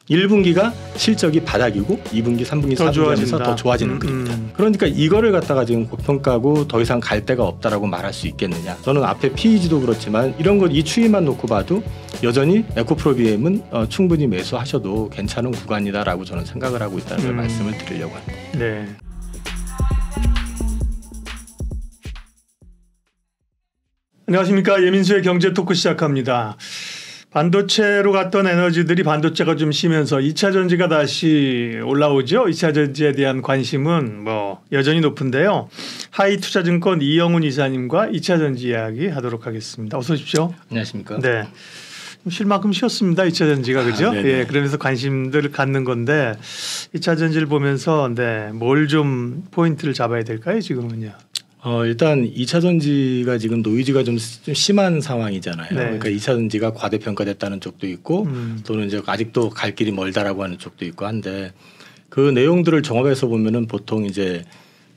1분기가 실적이 바닥이고 2분기, 3분기, 4분기 하면서 더 좋아지는 그림이다. 그러니까 이거를 갖다가 지금 고평가고 더 이상 갈 데가 없다라고 말할 수 있겠느냐. 저는 앞에 PEG도 그렇지만 이런 것 이 추이만 놓고 봐도 여전히 에코프로비엠은 충분히 매수하셔도 괜찮은 구간이다라고 저는 생각을 하고 있다는 걸 말씀을 드리려고 합니다. 네. 안녕하십니까. 예민수의 경제 토크 시작합니다. 반도체로 갔던 에너지들이 반도체가 좀 쉬면서 2차 전지가 다시 올라오죠. 2차 전지에 대한 관심은 여전히 높은데요. 하이투자증권 이영훈 이사님과 2차 전지 이야기 하도록 하겠습니다. 어서 오십시오. 안녕하십니까. 네. 쉴 만큼 쉬었습니다. 2차 전지가 그죠? 예, 그러면서 관심들을 갖는 건데 2차 전지를 보면서 뭘 좀 포인트를 잡아야 될까요? 지금은요. 일단 2차 전지가 지금 노이즈가 좀 심한 상황이잖아요. 네. 그러니까 2차 전지가 과대평가됐다는 쪽도 있고 또는 이제 아직도 갈 길이 멀다라고 하는 쪽도 있고 한데 그 내용들을 종합해서 보면은 보통 이제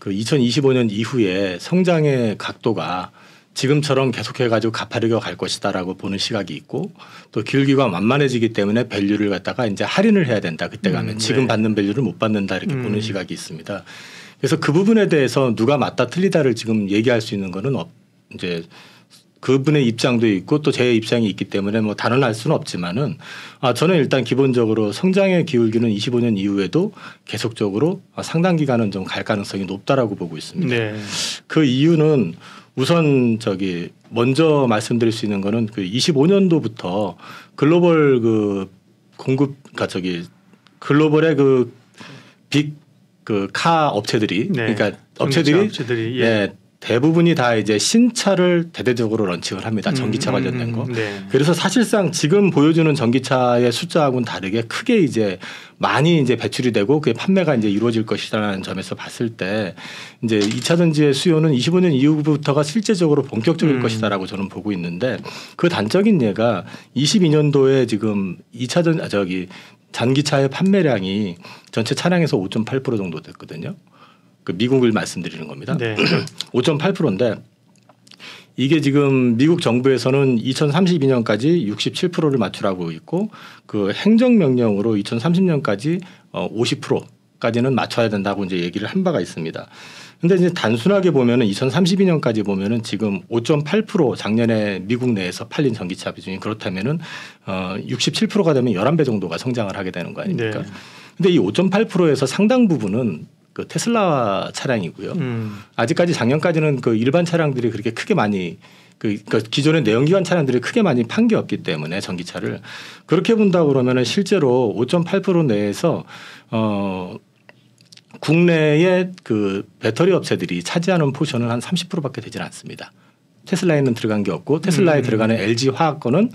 그 2025년 이후에 성장의 각도가 지금처럼 계속해가지고 가파르게 갈 것이다라고 보는 시각이 있고 또 기울기가 만만해지기 때문에 밸류를 갖다가 이제 할인을 해야 된다. 그때 가면 지금 받는 밸류를 못 받는다 이렇게 보는 시각이 있습니다. 그래서 그 부분에 대해서 누가 맞다 틀리다를 지금 얘기할 수 있는 거는 이제 그분의 입장도 있고 또 제 입장이 있기 때문에 단언할 수는 없지만은 저는 일단 기본적으로 성장의 기울기는 25년 이후에도 계속적으로 상당 기간은 좀 갈 가능성이 높다라고 보고 있습니다. 네. 그 이유는 우선 먼저 말씀드릴 수 있는 거는 그 25년도부터 글로벌 그 공급 글로벌의 그 빅 카 업체들이 그러니까 업체들이 대부분이 다 이제 신차를 대대적으로 런칭을 합니다. 전기차 관련된 거. 그래서 사실상 지금 보여주는 전기차의 숫자하고는 다르게 크게 이제 많이 이제 배출이 되고 그게 판매가 이제 이루어질 것이라는 점에서 봤을 때 이제 2차 전지의 수요는 25년 이후부터가 실제적으로 본격적일 것이다라고 저는 보고 있는데 그 단적인 예가 22년도에 지금 2차 전기차의 판매량이 전체 차량에서 5.8% 정도 됐거든요. 그 미국을 말씀드리는 겁니다. 5.8%인데 이게 지금 미국 정부에서는 2032년까지 67%를 맞추라고 있고 그 행정명령으로 2030년까지 50%까지는 맞춰야 된다고 이제 얘기를 한 바가 있습니다. 근데 이제 단순하게 보면은 2032년까지 보면은 지금 5.8% 작년에 미국 내에서 팔린 전기차 비중이 그렇다면은 67%가 되면 11배 정도가 성장을 하게 되는 거 아닙니까? 근데 이 5.8%에서 상당 부분은 그 테슬라 차량이고요. 아직까지 작년까지는 그 일반 차량들이 그렇게 크게 많이 그러니까 기존의 내연기관 차량들이 크게 많이 판 게 없기 때문에 전기차를 그렇게 본다 그러면은 실제로 5.8% 내에서 국내의 그 배터리 업체들이 차지하는 포션은 한 30%밖에 되질 않습니다. 테슬라에는 들어간 게 없고 테슬라에 들어가는 LG 화학 거는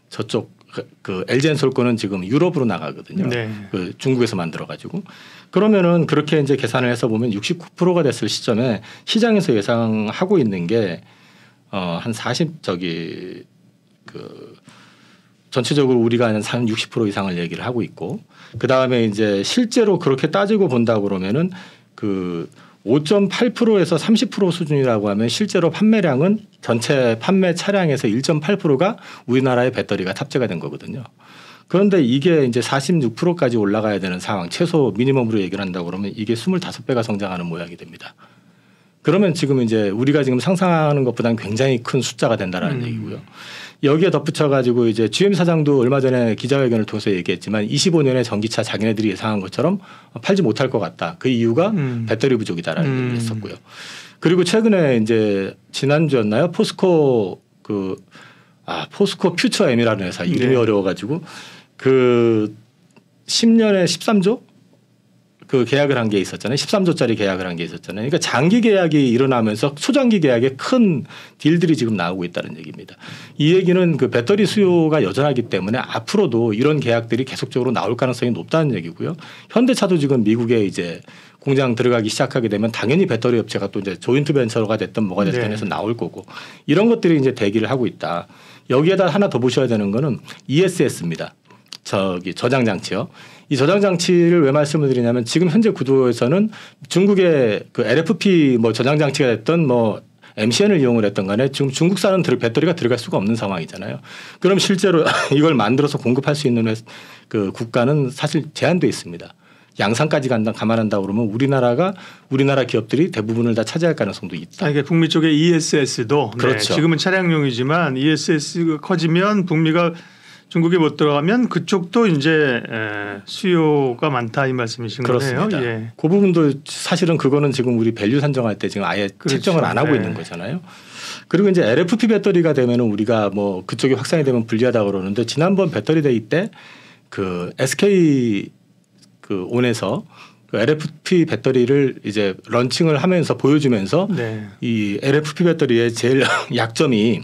저쪽 그 LG엔솔 거는 지금 유럽으로 나가거든요. 그 중국에서 만들어 가지고 그러면은 그렇게 이제 계산을 해서 보면 69%가 됐을 시점에 시장에서 예상하고 있는 게 한 40 전체적으로 우리가 한 60% 이상을 얘기를 하고 있고 그 다음에 이제 실제로 그렇게 따지고 본다 그러면은 그 5.8%에서 30% 수준이라고 하면 실제로 판매량은 전체 판매 차량에서 1.8%가 우리나라의 배터리가 탑재가 된 거거든요. 그런데 이게 이제 46%까지 올라가야 되는 상황 최소 미니멈으로 얘기를 한다고 그러면 이게 25배가 성장하는 모양이 됩니다. 그러면 지금 이제 우리가 지금 상상하는 것보다는 굉장히 큰 숫자가 된다라는 얘기고요. 여기에 덧붙여 가지고 이제 GM 사장도 얼마 전에 기자회견을 통해서 얘기했지만 25년에 전기차 자기네들이 예상한 것처럼 팔지 못할 것 같다. 그 이유가 배터리 부족이다라는 얘기를 했었고요. 그리고 최근에 이제 지난주였나요? 포스코 포스코 퓨처 M이라는 회사 이름이 어려워가지고 그 10년에 13조 그 계약을 한 게 있었잖아요. 13조짜리 계약을 한 게 있었잖아요. 그러니까 장기 계약이 일어나면서 초장기 계약에 큰 딜들이 지금 나오고 있다는 얘기입니다. 이 얘기는 그 배터리 수요가 여전하기 때문에 앞으로도 이런 계약들이 계속적으로 나올 가능성이 높다는 얘기고요. 현대차도 지금 미국에 이제 공장 들어가기 시작하게 되면 당연히 배터리 업체가 또 이제 조인트 벤처가 됐든 뭐가 됐든 해서 나올 거고 이런 것들이 이제 대기를 하고 있다. 여기에다 하나 더 보셔야 되는 거는 ESS입니다. 저장 장치요. 이 저장 장치를 왜 말씀을 드리냐면 지금 현재 구도에서는 중국의 그 LFP 저장 장치가 됐든 MCN을 이용을 했던 간에 지금 중국산은 배터리가 들어갈 수가 없는 상황이잖아요. 그럼 실제로 이걸 만들어서 공급할 수 있는 그 국가는 사실 제한돼 있습니다. 양산까지 감안한다 그러면 우리나라 기업들이 대부분을 다 차지할 가능성도 있다. 이게 북미 쪽의 ESS도 그렇죠. 네, 지금은 차량용이지만 ESS가 커지면 북미가 중국에 못 들어가면 그쪽도 이제 수요가 많다 이 말씀이신 그렇습니다. 거네요. 예. 그 부분도 사실은 그거는 지금 우리 밸류 산정할 때 지금 아예 그렇죠. 책정을 안 하고 네. 있는 거잖아요. 그리고 이제 LFP 배터리가 되면은 우리가 뭐 그쪽이 확산이 되면 불리하다 그러는데 지난번 배터리 데이 때 그 SK 그 온에서 그 LFP 배터리를 이제 런칭을 하면서 보여주면서 네. 이 LFP 배터리의 제일 약점이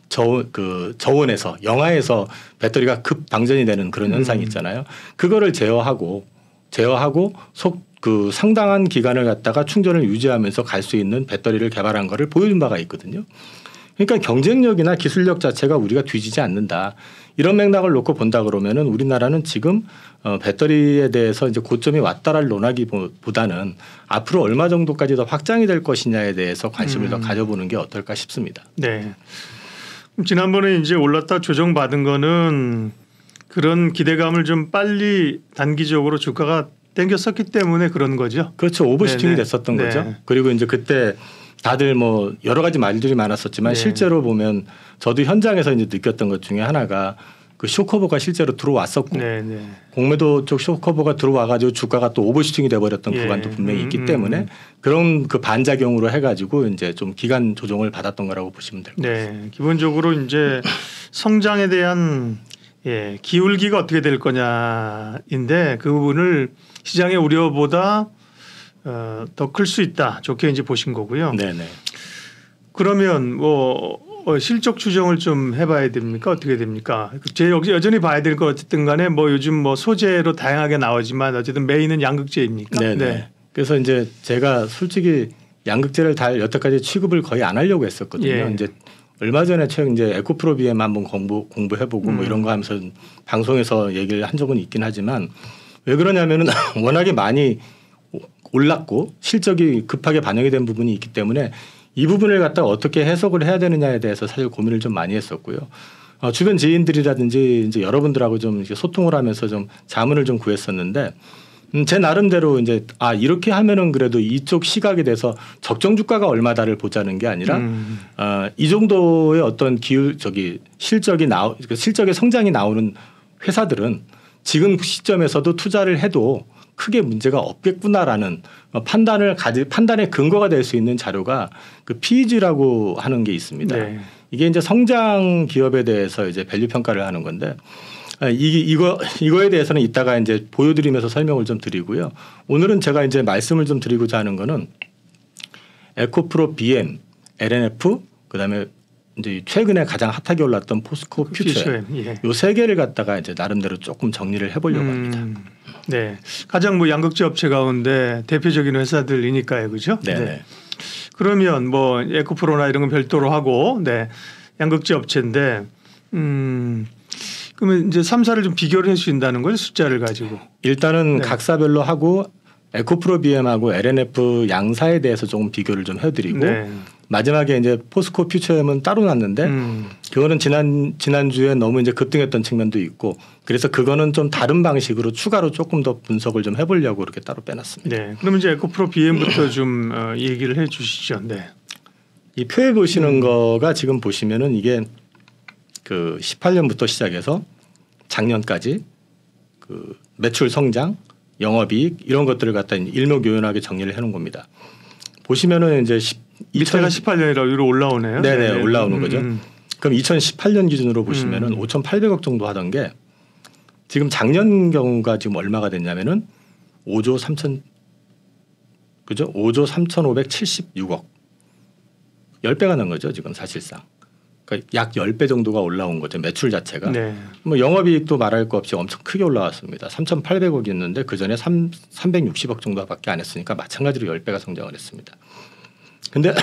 저온에서 영하에서 배터리가 급 방전이 되는 그런 현상이 있잖아요. 그거를 제어하고 그 상당한 기간을 갖다가 충전을 유지하면서 갈 수 있는 배터리를 개발한 거를 보여준 바가 있거든요. 그러니까 경쟁력이나 기술력 자체가 우리가 뒤지지 않는다. 이런 맥락을 놓고 본다 그러면은 우리나라는 지금 배터리에 대해서 이제 고점이 왔다랄 논하기보다는 앞으로 얼마 정도까지 더 확장이 될 것이냐에 대해서 관심을 더 가져보는 게 어떨까 싶습니다. 네. 지난번에 이제 올랐다 조정받은 거는 그런 기대감을 좀 빨리 단기적으로 주가가 땡겼었기 때문에 그런 거죠. 그렇죠. 오버슈팅이 네네. 됐었던 네. 거죠. 그리고 이제 그때 다들 뭐 여러 가지 말들이 많았었지만 네. 실제로 보면 저도 현장에서 이제 느꼈던 것 중에 하나가 그 쇼커버가 실제로 들어왔었고 네네. 공매도 쪽 쇼커버가 들어와가지고 주가가 또 오버슈팅이 돼버렸던 예. 구간도 분명히 있기 때문에 그런 그 반작용으로 해가지고 이제 좀 기간 조정을 받았던 거라고 보시면 될 것 같습니다. 네. 기본적으로 이제 성장에 대한 기울기가 어떻게 될 거냐인데 그 부분을 시장의 우려보다 더 클 수 있다. 좋게 이제 보신 거고요. 네네. 그러면 뭐 실적 추정을 좀 해봐야 됩니까? 어떻게 됩니까? 제 여전히 봐야 될 것 어쨌든 간에 뭐 요즘 뭐 소재로 다양하게 나오지만 어쨌든 메인은 양극재입니까? 네네. 네. 그래서 이제 제가 솔직히 양극재를 다 여태까지 취급을 거의 안 하려고 했었거든요. 예. 이제 얼마 전에 최근 이제 에코프로 BM 한번 공부해보고 뭐 이런 거 하면서 방송에서 얘기를 한 적은 있긴 하지만 왜 그러냐면은 워낙에 많이 올랐고 실적이 급하게 반영이 된 부분이 있기 때문에 이 부분을 갖다가 어떻게 해석을 해야 되느냐에 대해서 사실 고민을 좀 많이 했었고요. 주변 지인들이라든지 이제 여러분들하고 좀 이렇게 소통을 하면서 좀 자문을 좀 구했었는데 제 나름대로 이제 이렇게 하면은 그래도 이쪽 시각에 대해서 적정 주가가 얼마다를 보자는 게 아니라 이 정도의 어떤 실적의 성장이 나오는 회사들은 지금 시점에서도 투자를 해도 크게 문제가 없겠구나라는 판단의 근거가 될 수 있는 자료가 그 PEG라고 하는 게 있습니다. 네. 이게 이제 성장 기업에 대해서 이제 밸류 평가를 하는 건데 이거에 대해서는 이따가 이제 보여드리면서 설명을 좀 드리고요. 오늘은 제가 이제 말씀을 좀 드리고자 하는 거는 에코프로 BM, LNF 그다음에 이제 최근에 가장 핫하게 올랐던 포스코 퓨처 예. 요 세 개를 갖다가 이제 나름대로 조금 정리를 해보려고 합니다. 네, 가장 뭐 양극재 업체 가운데 대표적인 회사들이니까요, 그렇죠? 네. 그러면 뭐 에코프로나 이런 건 별도로 하고, 네, 양극재 업체인데, 그러면 이제 3사를 좀 비교를 해주신다는 거예요, 숫자를 가지고. 일단은 네. 각사별로 하고 에코프로 BM하고 LNF 양사에 대해서 조금 비교를 좀 해드리고 네. 마지막에 이제 포스코 퓨처엠은 따로 놨는데 그거는 지난주에 너무 이제 급등했던 측면도 있고 그래서 그거는 좀 다른 방식으로 추가로 조금 더 분석을 좀 해보려고 이렇게 따로 빼놨습니다. 네. 그럼 이제 에코프로 BM부터 좀 얘기를 해 주시죠. 네. 이 표에 보시는 거가 지금 보시면은 이게 그 18년부터 시작해서 작년까지 그 매출 성장, 영업이익 이런 것들을 갖다 일목요연하게 정리를 해놓은 겁니다. 보시면은 이제 밑에가 18년이라고 위로 올라오네요. 네네 올라오는 거죠. 그럼 2018년 기준으로 보시면은 5,800억 정도 하던 게 지금 작년 경우가 지금 얼마가 됐냐면은 5조 3,576억 10배가 난 거죠 지금 사실상. 그러니까 약 10배 정도가 올라온 거죠 매출 자체가. 네. 뭐 영업이익도 말할 거 없이 엄청 크게 올라왔습니다. 3,800억이었는데 그 전에 360억 정도밖에 안 했으니까 마찬가지로 10배가 성장을 했습니다. 근데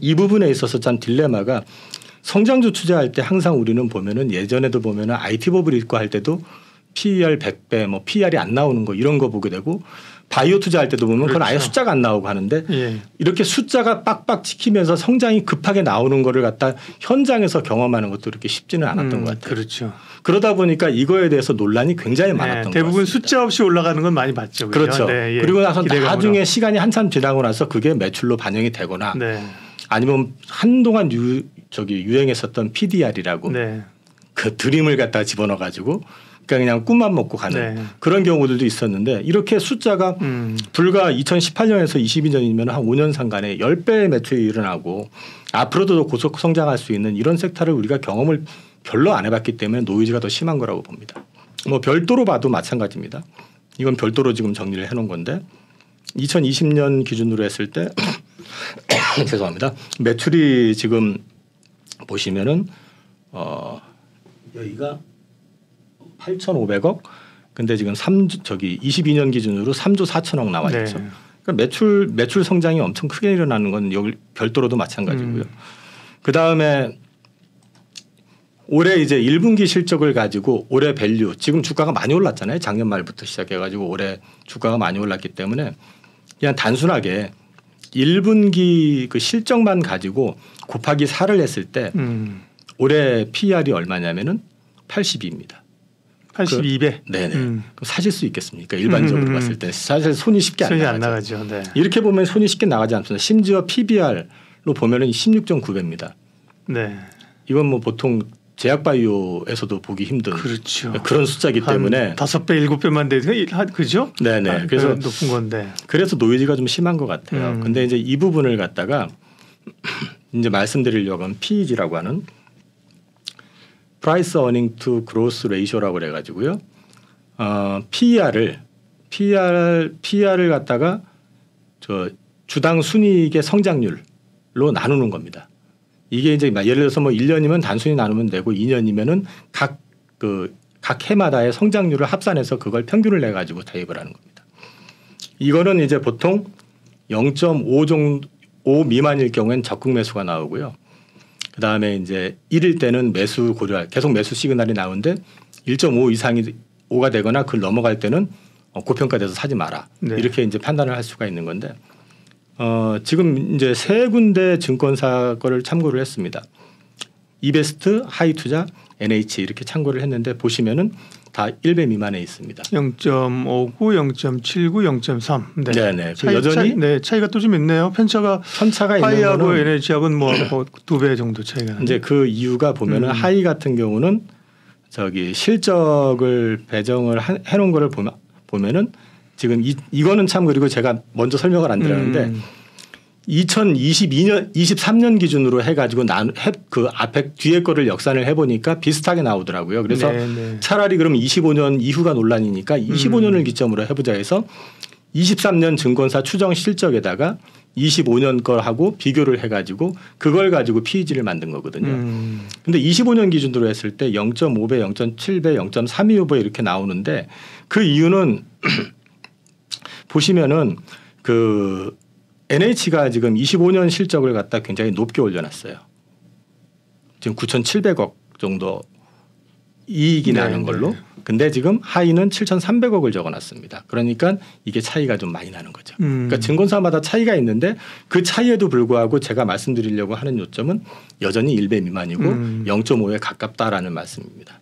이 부분에 있어서 참 딜레마가 성장주 투자할 때 항상 우리는 보면은 예전에도 보면은 IT 버블 있고 할 때도 PER 100배, 뭐 PER이 안 나오는 거 이런 거 보게 되고 바이오 투자할 때도 보면 그건 아예 그렇죠. 숫자가 안 나오고 하는데 예. 이렇게 숫자가 빡빡 찍히면서 성장이 급하게 나오는 거를 갖다 현장에서 경험하는 것도 이렇게 쉽지는 않았던 것 같아요. 그렇죠. 그러다 보니까 이거에 대해서 논란이 굉장히 많았던 것 대부분 같습니다. 숫자 없이 올라가는 건 많이 봤죠. 그렇죠. 네, 예. 그리고 나서 기대감으로. 나중에 시간이 한참 지나고 나서 그게 매출로 반영이 되거나 네. 아니면 한동안 유행했었던 PDR이라고 네. 그 드림을 갖다가 집어넣어 가지고 그냥 꿈만 먹고 가는 네. 그런 경우들도 있었는데 이렇게 숫자가 불과 2018년에서 22년이면 한 5년 상간에 10배의 매출이 일어나고 앞으로도 고속 성장할 수 있는 이런 섹터를 우리가 경험을 별로 안 해봤기 때문에 노이즈가 더 심한 거라고 봅니다. 뭐 별도로 봐도 마찬가지입니다. 이건 별도로 지금 정리를 해놓은 건데 2020년 기준으로 했을 때 죄송합니다. 매출이 지금 보시면은 여기가 8,500억. 근데 지금 22년 기준으로 3조 4천억 나와 있죠. 네. 그러니까 매출 성장이 엄청 크게 일어나는 건 여기 별도로도 마찬가지고요. 그 다음에 올해 이제 1분기 실적을 가지고 올해 밸류 지금 주가가 많이 올랐잖아요. 작년 말부터 시작해가지고 올해 주가가 많이 올랐기 때문에 그냥 단순하게 1분기 그 실적만 가지고 곱하기 4를 했을 때 올해 PER이 얼마냐면은 82입니다. 82배. 네네. 그럼 사실 수 있겠습니까? 일반적으로 봤을 때 사실 손이 쉽게 손이 안 나가죠. 네. 이렇게 보면 손이 쉽게 나가지 않습니다. 심지어 PBR로 보면은 16.9배입니다. 네. 이건 뭐 보통 제약바이오에서도 보기 힘든 그렇죠. 그런 숫자이기 때문에 5배, 7배만 되죠. 그죠? 네네. 그래서 높은 건데. 그래서 노이즈가 좀 심한 것 같아요. 근데 이제 이 부분을 갖다가 이제 말씀드리려고 하면 PEG라고 하는 Price Earning to Growth Ratio라고 그래가지고요. PER을 갖다가 저 주당 순이익의 성장률로 나누는 겁니다. 이게 이제 예를 들어서 뭐 1년이면 단순히 나누면 되고 2년이면은 각 해마다의 성장률을 합산해서 그걸 평균을 내 가지고 대입을 하는 겁니다. 이거는 이제 보통 0.5 정도 5 미만일 경우엔 적극 매수가 나오고요. 그 다음에 이제 1일 때는 매수 고려 계속 매수 시그널이 나오는데 1.5 이상이 5가 되거나 그걸 넘어갈 때는 고평가돼서 사지 마라. 네. 이렇게 이제 판단을 할 수가 있는 건데 지금 이제 세 군데 증권사 거를 참고를 했습니다. 이베스트, 하이투자, NH 이렇게 참고를 했는데 보시면은 다 1배 미만에 있습니다. 0.59, 0.79, 0.3. 네. 네네. 여전히 차이가 또 좀 있네요. 편차가 있는 하이하고 거는 NH하고는 뭐 2배 정도 차이가 나요. 이제 그 이유가 보면은 하이 같은 경우는 실적을 배정을 해놓은 거를 보면은 지금 이거는 참 그리고 제가 먼저 설명을 안 드렸는데 23년 기준으로 해가지고 그 앞에 뒤에 거를 역산을 해보니까 비슷하게 나오더라고요. 그래서 차라리 그럼 25년 이후가 논란이니까 25년을 기점으로 해보자 해서 23년 증권사 추정 실적에다가 25년 걸 하고 비교를 해가지고 그걸 가지고 PEG를 만든 거거든요. 근데 25년 기준으로 했을 때 0.5배, 0.7배, 0.325배 이렇게 나오는데 그 이유는 보시면은 그 NH가 지금 25년 실적을 갖다 굉장히 높게 올려놨어요. 지금 9,700억 정도 이익이 나는 걸로. 근데 지금 하이는 7,300억을 적어놨습니다. 그러니까 이게 차이가 좀 많이 나는 거죠. 그러니까 증권사마다 차이가 있는데 그 차이에도 불구하고 제가 말씀드리려고 하는 요점은 여전히 1배 미만이고 0.5에 가깝다라는 말씀입니다.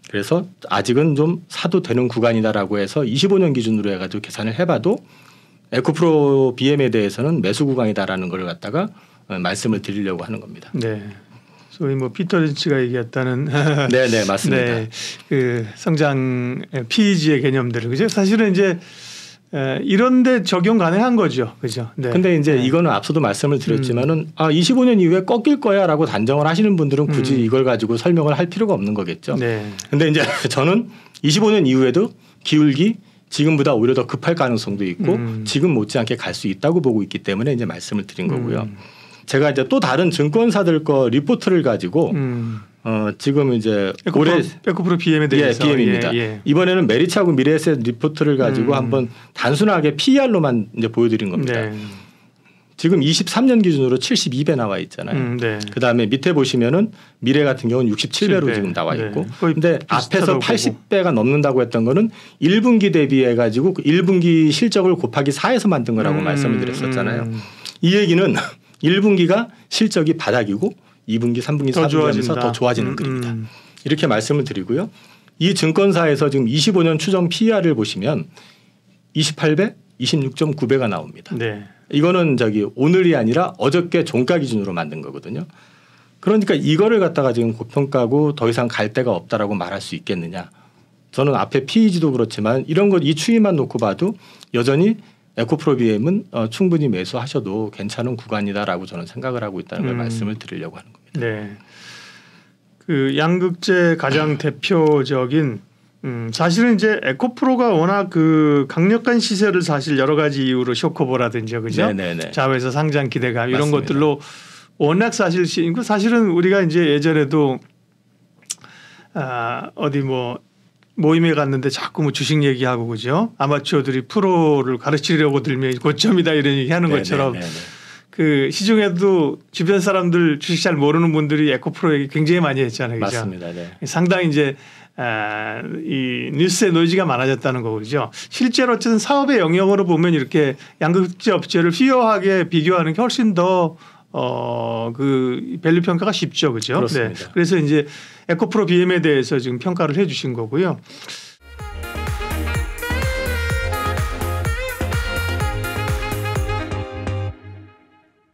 그래서 아직은 좀 사도 되는 구간이다라고 해서 25년 기준으로 해가지고 계산을 해봐도 에코프로 BM에 대해서는 매수 구간이다라는 걸 갖다가 말씀을 드리려고 하는 겁니다. 네. 소위 뭐 피터 린치가 얘기했다는 네네 맞습니다. 네, 그 성장 PEG의 개념들을 그죠? 사실은 이제 이런데 적용 가능한 거죠, 그죠? 네. 근데 이제 이거는 앞서도 말씀을 드렸지만은 25년 이후에 꺾일 거야라고 단정을 하시는 분들은 굳이 이걸 가지고 설명을 할 필요가 없는 거겠죠. 네. 근데 이제 저는 25년 이후에도 기울기 지금보다 오히려 더 급할 가능성도 있고 지금 못지않게 갈 수 있다고 보고 있기 때문에 이제 말씀을 드린 거고요. 제가 이제 또 다른 증권사들 거 리포트를 가지고 지금 이제 올해 에코프로 BM에 대해서 BM입니다. 이번에는 메리츠하고 미래에셋 리포트를 가지고 한번 단순하게 PER로만 이제 보여드린 겁니다. 네. 지금 23년 기준으로 72배 나와 있잖아요. 네. 그다음에 밑에 보시면은 미래 같은 경우는 67배로 7배. 지금 나와 있고. 네. 거의 근데 비슷하다고 앞에서 80배가 넘는다고 했던 거는 1분기 대비해 가지고 1분기 실적을 곱하기 4에서 만든 거라고 말씀을 드렸었잖아요. 이 얘기는 1분기가 실적이 바닥이고 2분기, 3분기, 4분기 하면서 더 좋아지는 그림이다. 이렇게 말씀을 드리고요. 이 증권사에서 지금 25년 추정 PER을 보시면 28배, 26.9배가 나옵니다. 네. 이거는 오늘이 아니라 어저께 종가 기준으로 만든 거거든요. 그러니까 이거를 갖다가 지금 고평가고 더 이상 갈 데가 없다라고 말할 수 있겠느냐. 저는 앞에 PEG도 그렇지만 이런 것 이 추이만 놓고 봐도 여전히 에코프로비엠은 충분히 매수하셔도 괜찮은 구간이다라고 저는 생각을 하고 있다는 걸 말씀을 드리려고 하는 겁니다. 네. 그 양극재 가장 대표적인 사실은 이제 에코프로가 워낙 그 강력한 시세를 사실 여러 가지 이유로 쇼커보라든지 그죠? 네네네. 자회사 상장 기대감 이런 맞습니다. 것들로 워낙 사실은 우리가 이제 예전에도 어디 뭐 모임에 갔는데 자꾸 뭐 주식 얘기하고 그죠? 아마추어들이 프로를 가르치려고 들면 고점이다 이런 얘기하는 것처럼 그 시중에도 주변 사람들 주식 잘 모르는 분들이 에코프로 얘기 굉장히 많이 했잖아요. 그죠? 맞습니다. 네. 상당히 이제 이 뉴스의 노이즈가 많아졌다는 거죠. 실제로 어쨌든 사업의 영역으로 보면 이렇게 양극재 업체를 휘어하게 비교하는 게 훨씬 더 그 밸류 평가가 쉽죠, 그죠? 그렇습니다. 네. 그래서 이제 에코프로 BM에 대해서 지금 평가를 해주신 거고요.